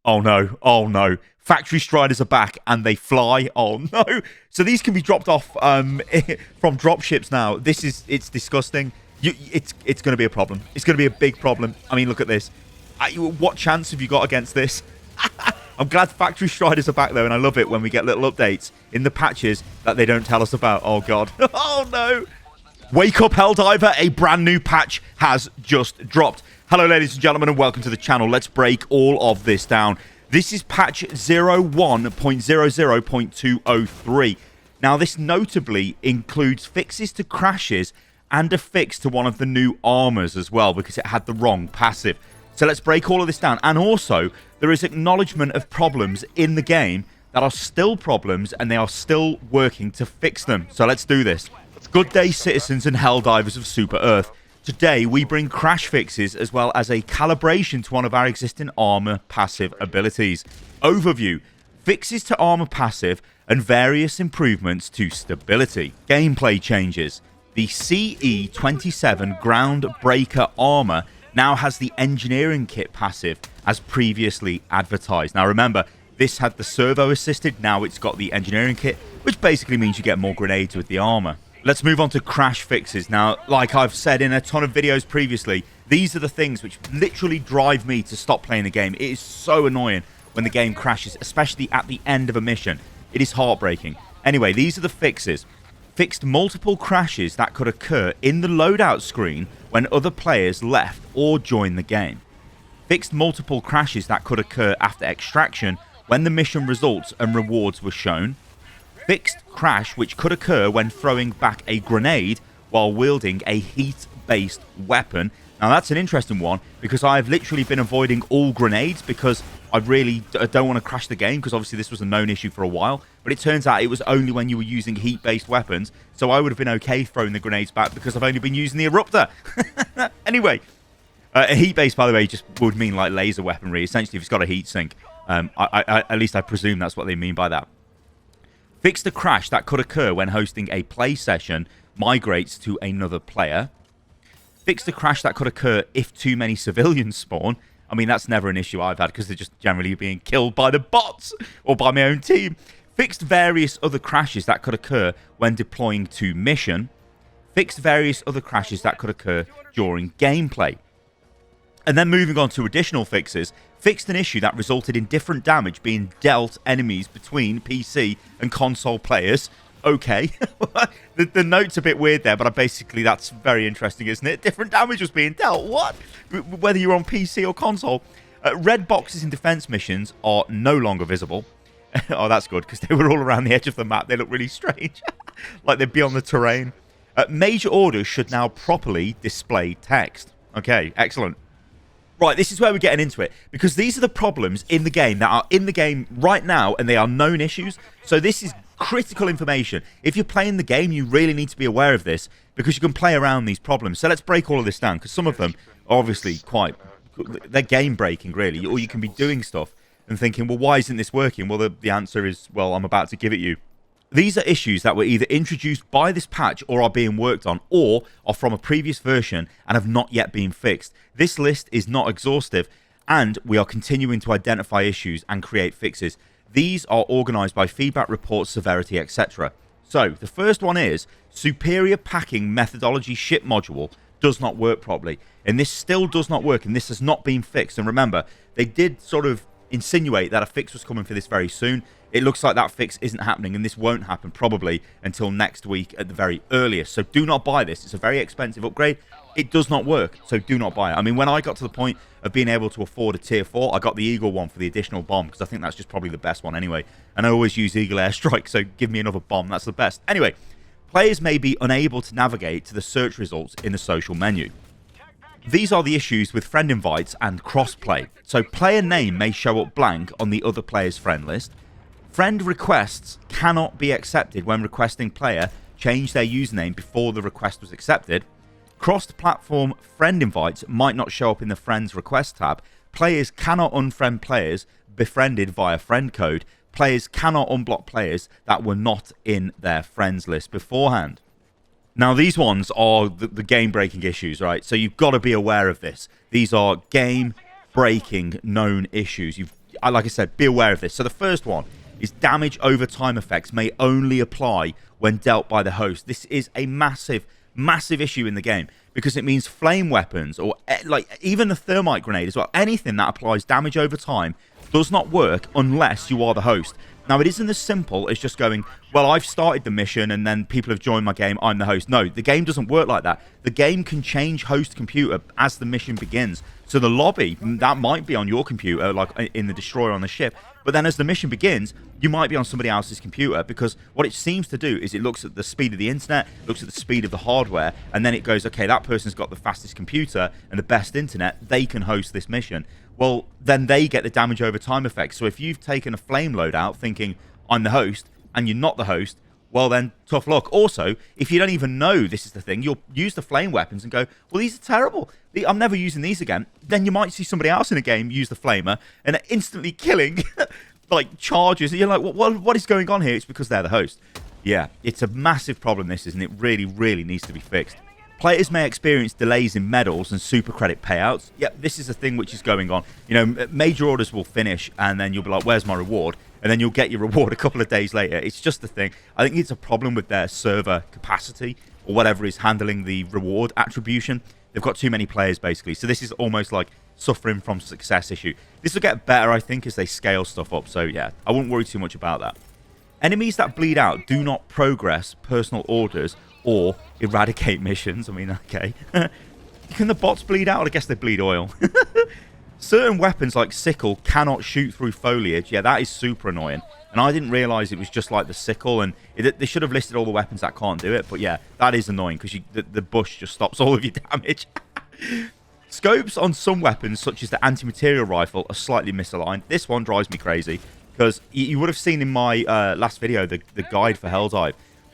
Oh no, oh no. Factory Striders are back and they fly. Oh no. So these can be dropped off from dropships now. It's disgusting. It's going to be a problem. It's going to be a big problem. I mean, look at this. What chance have you got against this? I'm glad Factory Striders are back though, and I love it when we get little updates in the patches that they don't tell us about. Oh god. Oh no. Wake up, Helldiver. A brand new patch has just dropped. Hello, ladies and gentlemen, and welcome to the channel. Let's break all of this down. This is patch 01.00.203. Now, this notably includes fixes to crashes and a fix to one of the new armors as well, because it had the wrong passive. So let's break all of this down. And also, there is acknowledgement of problems in the game that are still problems, and they are still working to fix them. So let's do this. Good day, citizens and Helldivers of Super Earth. Today, we bring crash fixes as well as a calibration to one of our existing armor passive abilities. Overview, fixes to armor passive and various improvements to stability. Gameplay changes. The CE27 Groundbreaker armor now has the engineering kit passive as previously advertised. Now remember, this had the servo assisted, now it's got the engineering kit, which basically means you get more grenades with the armor. Let's move on to crash fixes. Now, like I've said in a ton of videos previously, these are the things which literally drive me to stop playing the game. It is so annoying when the game crashes, especially at the end of a mission. It is heartbreaking. Anyway, these are the fixes. Fixed multiple crashes that could occur in the loadout screen when other players left or joined the game. Fixed multiple crashes that could occur after extraction when the mission results and rewards were shown. Fixed crash which could occur when throwing back a grenade while wielding a heat-based weapon. Now that's an interesting one because I've literally been avoiding all grenades because I really don't want to crash the game, because obviously this was a known issue for a while, but it turns out it was only when you were using heat-based weapons, so I would have been okay throwing the grenades back because I've only been using the eruptor. Anyway, a heat-based, by the way, just would mean like laser weaponry. Essentially, if it's got a heat sink, at least I presume that's what they mean by that. Fix the crash that could occur when hosting a play session migrates to another player. Fix the crash that could occur if too many civilians spawn. I mean, that's never an issue I've had because they're just generally being killed by the bots or by my own team. Fixed various other crashes that could occur when deploying to mission. Fixed various other crashes that could occur during gameplay. And then moving on to additional fixes, fixed an issue that resulted in different damage being dealt enemies between PC and console players. Okay. the note's a bit weird there, but basically that's very interesting, isn't it? Different damage was being dealt. What? Whether you're on PC or console. Red boxes in defense missions are no longer visible. Oh, that's good, because they were all around the edge of the map. They look really strange. Like they'd be on the terrain. Major orders should now properly display text. Okay, excellent. Right, this is where we're getting into it, because these are the problems in the game that are in the game right now, and they are known issues. So this is critical information. If you're playing the game, you really need to be aware of this, because you can play around these problems. So let's break all of this down, because some of them are obviously they're game breaking, really. Or you can be doing stuff and thinking, well, why isn't this working? Well, the answer is, well, I'm about to give it you. These are issues that were either introduced by this patch or are being worked on, or are from a previous version and have not yet been fixed. This list is not exhaustive, and we are continuing to identify issues and create fixes. These are organized by feedback reports, severity, etc. So the first one is superior packing methodology ship module does not work properly, and this still does not work, and this has not been fixed. And remember, they did sort of insinuate that a fix was coming for this very soon. It looks like that fix isn't happening, and this won't happen probably until next week at the very earliest. So do not buy this. It's a very expensive upgrade. It does not work, so do not buy it. I mean, when I got to the point of being able to afford a tier 4, I got the Eagle one for the additional bomb, because I think that's just probably the best one anyway. And I always use Eagle Airstrike, so give me another bomb. That's the best. Anyway, players may be unable to navigate to the search results in the social menu. These are the issues with friend invites and crossplay. So player name may show up blank on the other player's friend list. Friend requests cannot be accepted when requesting player change their username before the request was accepted. Cross-platform friend invites might not show up in the friends request tab. Players cannot unfriend players befriended via friend code. Players cannot unblock players that were not in their friends list beforehand. Now, these ones are the game-breaking issues, right? So you've got to be aware of this. These are game-breaking known issues. like I said, be aware of this. So the first one is damage over time effects may only apply when dealt by the host. This is a massive issue in the game because it means flame weapons or like even the thermite grenade as well, anything that applies damage over time does not work unless you are the host. Now, it isn't as simple as just going, well, I've started the mission and then people have joined my game, I'm the host. No, the game doesn't work like that. The game can change host computer as the mission begins. So the lobby, that might be on your computer, like in the destroyer on the ship. But then as the mission begins, you might be on somebody else's computer, because what it seems to do is it looks at the speed of the internet, looks at the speed of the hardware, and then it goes, okay, that person's got the fastest computer and the best internet, they can host this mission. Well, then they get the damage over time effect. So if you've taken a flame loadout thinking, I'm the host, and you're not the host, well then, tough luck. Also, if you don't even know this is the thing, you'll use the flame weapons and go, well, these are terrible. I'm never using these again. Then you might see somebody else in a game use the flamer and instantly killing like charges. And you're like, what is going on here? It's because they're the host. Yeah, it's a massive problem, this is, and it really, really needs to be fixed. Players may experience delays in medals and super credit payouts. Yep, this is a thing which is going on. You know, major orders will finish and then you'll be like, where's my reward? And then you'll get your reward a couple of days later. It's just a thing. I think it's a problem with their server capacity or whatever is handling the reward attribution. They've got too many players, basically. So this is almost like suffering from success issue. This will get better, I think, as they scale stuff up. So, yeah, I wouldn't worry too much about that. Enemies that bleed out do not progress personal orders or eradicate missions. I mean, okay. Can the bots bleed out? I guess they bleed oil. Certain weapons like sickle cannot shoot through foliage. Yeah, that is super annoying. And I didn't realise it was just like the sickle. And they should have listed all the weapons that can't do it. But yeah, that is annoying because the bush just stops all of your damage. Scopes on some weapons, such as the anti-material rifle, are slightly misaligned. This one drives me crazy because you would have seen in my last video the guide for Helldive.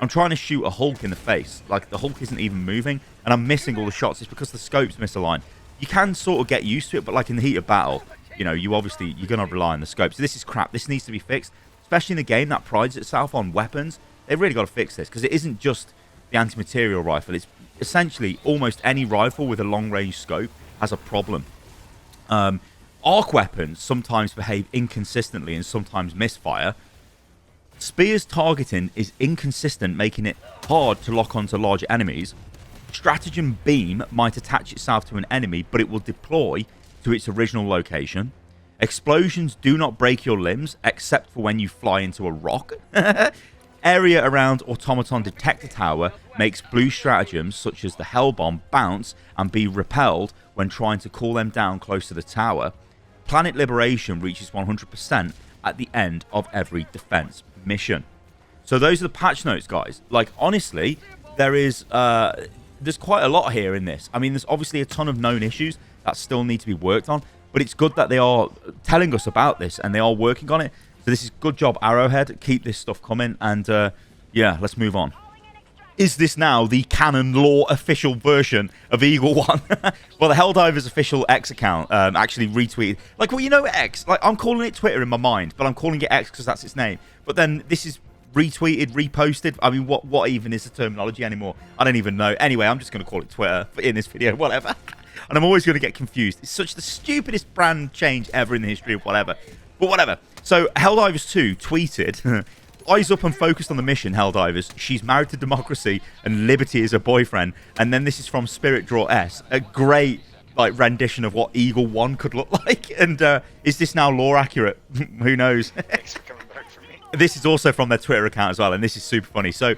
I'm trying to shoot a Hulk in the face. Like, the Hulk isn't even moving, and I'm missing all the shots. It's because the scope's misaligned. You can sort of get used to it, but like in the heat of battle, you know, you're going to rely on the scope. So this is crap. This needs to be fixed, especially in a game that prides itself on weapons. They've really got to fix this, because it isn't just the anti-material rifle. It's essentially almost any rifle with a long-range scope has a problem. Arc weapons sometimes behave inconsistently and sometimes misfire. Spear's targeting is inconsistent, making it hard to lock onto larger enemies. Stratagem beam might attach itself to an enemy, but it will deploy to its original location. Explosions do not break your limbs, except for when you fly into a rock. Area around Automaton Detector Tower makes blue stratagems, such as the Hell Bomb, bounce and be repelled when trying to cool them down close to the tower. Planet Liberation reaches 100% at the end of every defense mission. So those are the patch notes, guys. Like, honestly, there's quite a lot here in this. I mean, there's obviously a ton of known issues that still need to be worked on, but it's good that they are telling us about this and they are working on it. So this is good job, Arrowhead. Keep this stuff coming, and yeah, let's move on. Is this now the canon lore official version of Eagle One? Well, the Helldivers official X account actually retweeted. Like, well, you know X? Like, I'm calling it Twitter in my mind, but I'm calling it X because that's its name. But then this is retweeted, reposted. I mean, what even is the terminology anymore? I don't even know. Anyway, I'm just going to call it Twitter in this video, whatever. And I'm always going to get confused. It's such the stupidest brand change ever in the history of whatever. But whatever. So, Helldivers 2 tweeted... Eyes up and focused on the mission, Helldivers. She's married to democracy and liberty is her boyfriend. And then this is from Spirit Draw S. A great like rendition of what Eagle 1 could look like. And is this now lore accurate? Who knows? Thanks for coming back for me. This is also from their Twitter account as well, and this is super funny. So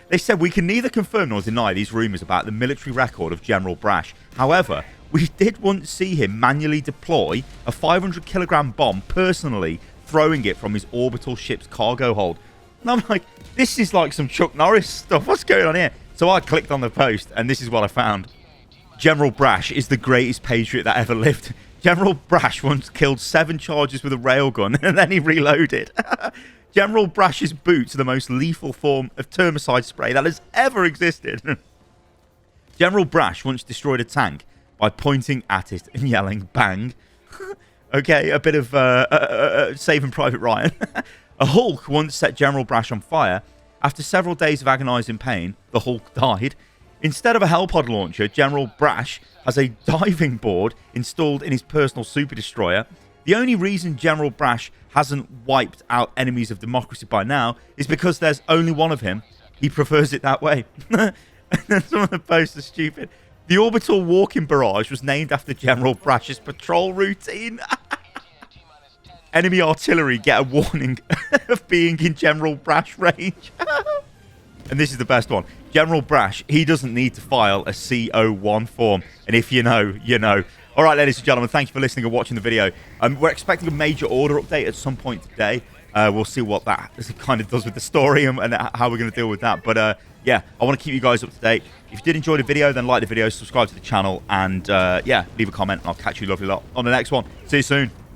they said, we can neither confirm nor deny these rumours about the military record of General Brasch. However, we did once see him manually deploy a 500-kilogram bomb personally, throwing it from his orbital ship's cargo hold. And I'm like, this is like some Chuck Norris stuff. What's going on here? So I clicked on the post, and this is what I found. General Brasch is the greatest patriot that ever lived. General Brasch once killed 7 charges with a railgun, and then he reloaded. General Brasch's boots are the most lethal form of termicide spray that has ever existed. General Brasch once destroyed a tank by pointing at it and yelling, bang. Okay, a bit of Saving Private Ryan. A Hulk once set General Brasch on fire. After several days of agonising pain, the Hulk died. Instead of a Hellpod launcher, General Brasch has a diving board installed in his personal super destroyer. The only reason General Brasch hasn't wiped out enemies of democracy by now is because there's only one of him. He prefers it that way. Some of the posts are stupid. The orbital walking barrage was named after General Brasch's patrol routine. Enemy artillery get a warning of being in General Brasch range. And this is the best one. General Brasch, he doesn't need to file a CO1 form. And if you know, you know. All right, ladies and gentlemen, thank you for listening and watching the video. We're expecting a major order update at some point today. We'll see what that kind of does with the story and how we're going to deal with that. But yeah, I want to keep you guys up to date. If you did enjoy the video, then like the video, subscribe to the channel, and yeah, leave a comment, and I'll catch you lovely lot on the next one. See you soon.